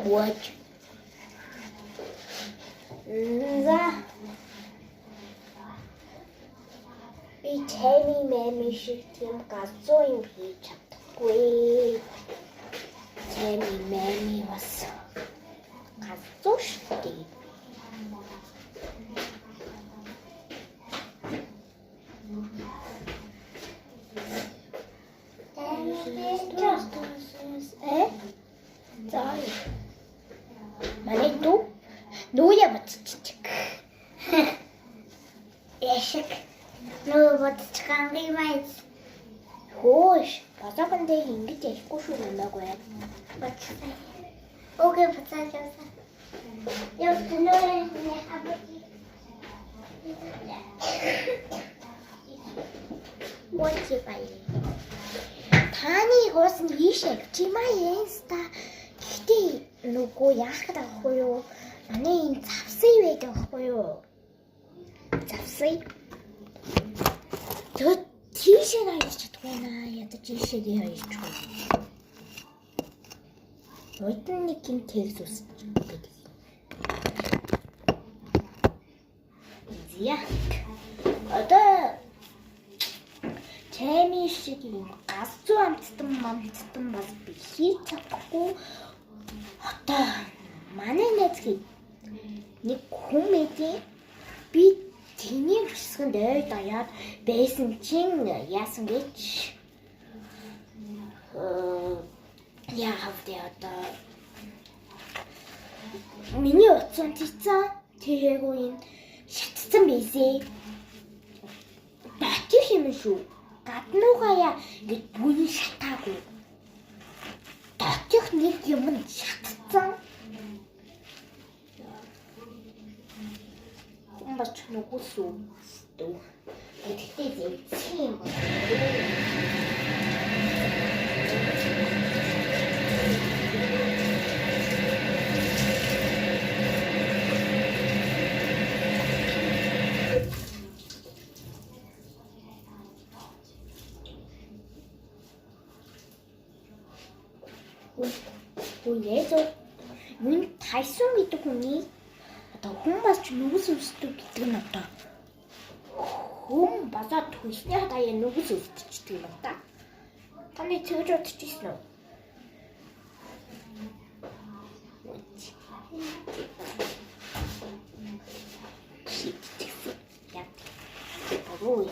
Вот. Да. Би таны мами шиг тийм газуу юм хийж чадахгүй. Таны мами бас газуу шүү дээ. За. Манай нууя батчих. Яшиг. Нуу батчихсан гимайс. Хөөш, базаан дээр ингэж ярихгүй шүү намайг бай. Батчихсан. Окей, батчихсан. Яа, тэнэрээ не хабати. What you buy? Таны хоос нь ийш явчихмаа яста. Гэтэ нөгөө яах гэдэг ахгүй юу? Манай энэ завсыг байдаг ахгүй юу? Завсыг. Төө тийшээ хайж чадахгүй наа. Ядаж ийшээ хайж чадахгүй. Ойдын нэг юм текст үсч гэдэг. Зя. Одоо Тэмий шиг юм газуу амттан бас би хийж чадахгүй. Одоо манай найзгийн нэг хүн мэдээ би тэний хэсгэнд ой даяад байсан чинь яасан гэж яав дээ одоо миний утсан тийцэн тэрэггүй шатцсан байсэ. Батчих юм шүү. Гаднуугая гэж бүний шатаагүй. Татчих нэг юм шатцсан. Бас нүгүсүү. Гэхдээ зэвчим. Яа, юун тайсан гэдэг хүний одоо хүн бас ч нүгс өсдөг гэдэг нь одоо хүн базаад хүйсний хадаа нүгс өсдөжтэй юм да. Таны тэгж бодчихсон уу? Яа. Ой.